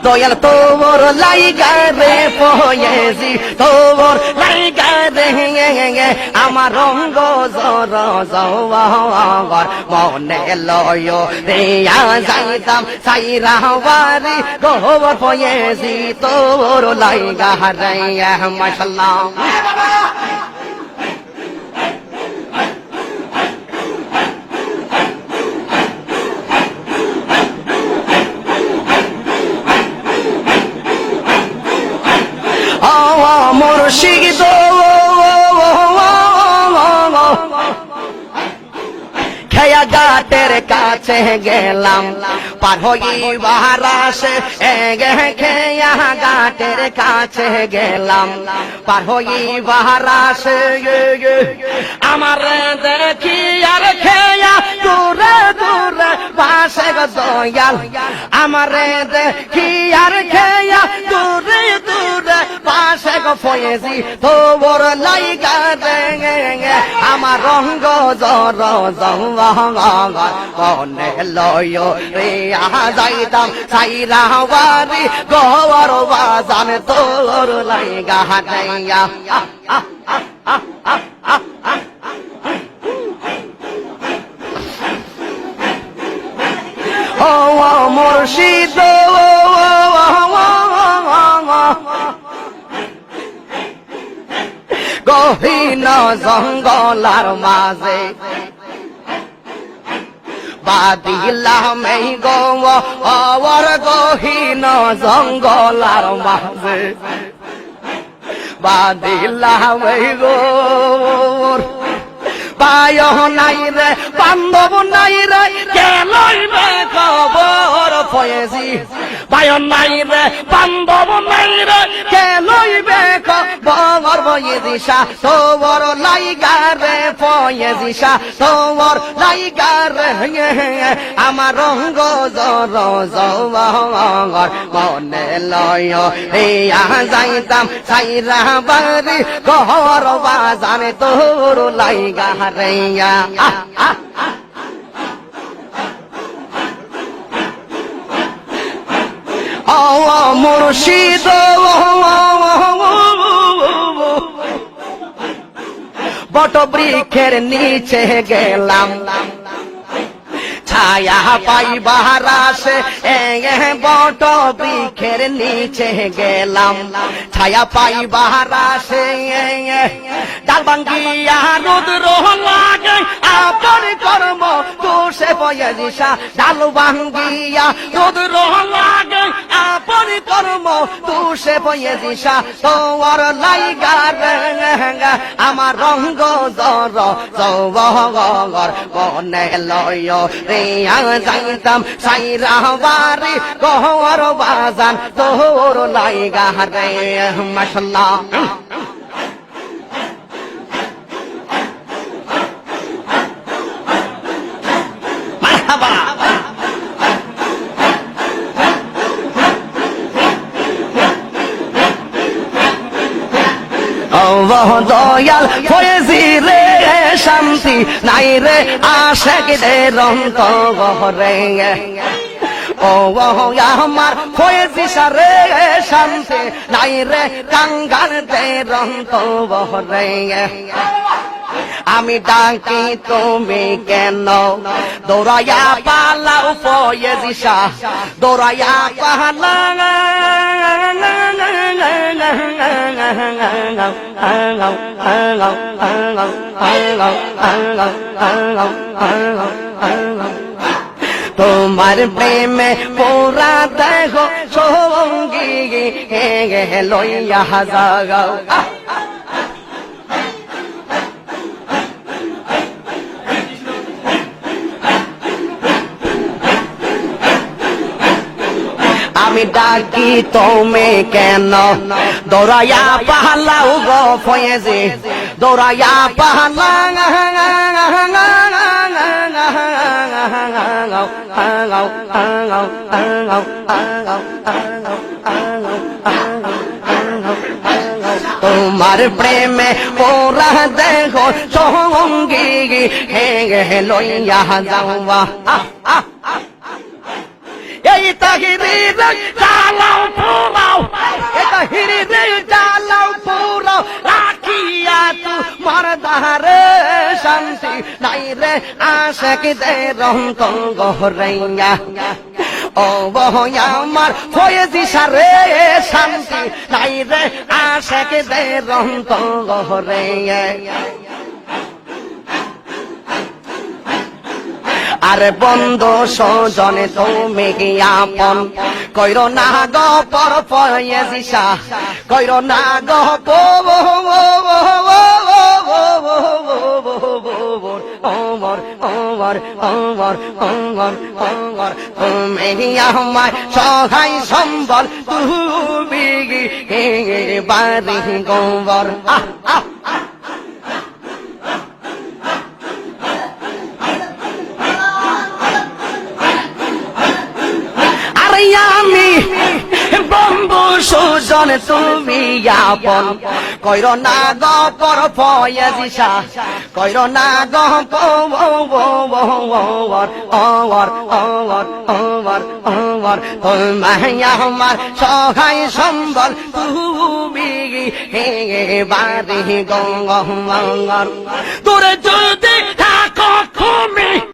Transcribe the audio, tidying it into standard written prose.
দয়াল তোর লাইগা রে পয়েছি তোর লাইগা রে আমার রঙ্গ জর জওয়ার মনে লয় রে যাইতাম সাইরা বাড়ি গোবর পয়েছি তোর লাইগা রে মাশাআল্লাহ মুর্শিদ খেয়া ঘাটের কাছে গেলাম পার হইবার আসে খেয়া ঘাটের কাছে গেলাম পার হইবার আসে আমার দেখি আর খেয়া দূরে দূরে পাশে দয়াল আমার দেখি আর খেয়া দূরে দূরে পাশে ফয়েছি তোর লাইগা রে আমার রঙ্গ জর মনে লয় রে যাইতাম সাইরা বাড়ি গোবর বাজান তোর লাইগা রে ও মুর্শিদ গহীন জঙ্গলার মাঝে বাদিলাম এই গোবর গহীন জঙ্গলার মাঝে বাদিলাম এই গোবর পায় নাই রে বান্ধব নাই রে কে লইবে খবর পয়েছি পায় নাই রে বান্ধব নাই রে কে লইবে খবর পয়েছিসা তোর লাইগা রে পয়েছিসা তোর লাইগা রে আমার রঙ্গ জর জওয়ার মনে লয় যাইতাম সাইরা বাড়ি ঘর বাজানে তোর লাইগা রেয়া মুর্শিদ বট বৃক্ষের নিচে গেলাম ছায়া পাইবার আসে বট বৃক্ষের নিচে গেলাম ছায়া পাইবার আসে ডাল ভাঙ্গিয়া রুদ্র লাগে আপন কর্ম তুষে পয়েছিসা ডাল ভাঙ্গিয়া রুদ্র লাগে আপন কর্ম তুষে পয়েছিসা তোর লাইগা রে আমার রঙ্গ জর জওয়ার মনে লয় রে যাইতাম সাইরা বাড়ি গোবর বাজান তোর লাইগা রে মাশাআল্লাহ মারহাবা দয়াল ফয়েজি রে শান্তি নাই রে আশেক দের অন্তরে ও আমার ফয়েজি সারে শান্তি নাই রে কাঙ্গাল দের অন্তরে আমি ডাকি তুমি কেন দৌড়াইয়া পালাও ফয়েজি শাহ দৌড়াইয়া পালা তোমার প্রেমে পোরা দেখো সঙ্গী লইয়া যাও আমি ডাকি তুমি কেন দৌড়াইয়া পালাও গো ফয়েজি দৌড়াইয়া পালা তোমার প্রেমে পোরা দেখো সঙ্গী লইয়া যাওয়া এই তাহিরি রে জ্বালাও পোড়াও এটা হিরি রে জ্বালাও পোড়াও রাখিয়া তোমার দারে শান্তি নাই রে আশেকদের অন্তরে ও বহয়া আমার ফয়েজি সারে শান্তি নাই রে আশেকদের অন্তরে আরে বন্ধু সজনে তুমি কি আপন কইর না গো পর ফয়েজিসা কইর না গো ওমর ওমর ওমর ওমর ওমর তুমি আমায় সহায় সম্বল তুমি বাড়ি গোবর আমি বন্ধু সুজন তুমি আপন কইর না গো পর ফয়েজিসা কইর না গো ওমর ওমর ওমর ওমর ওমর তুমি আমার সহায় সম্বল তুমি বাড়ি গঙ্গর তোরে যদি থাকো তুমি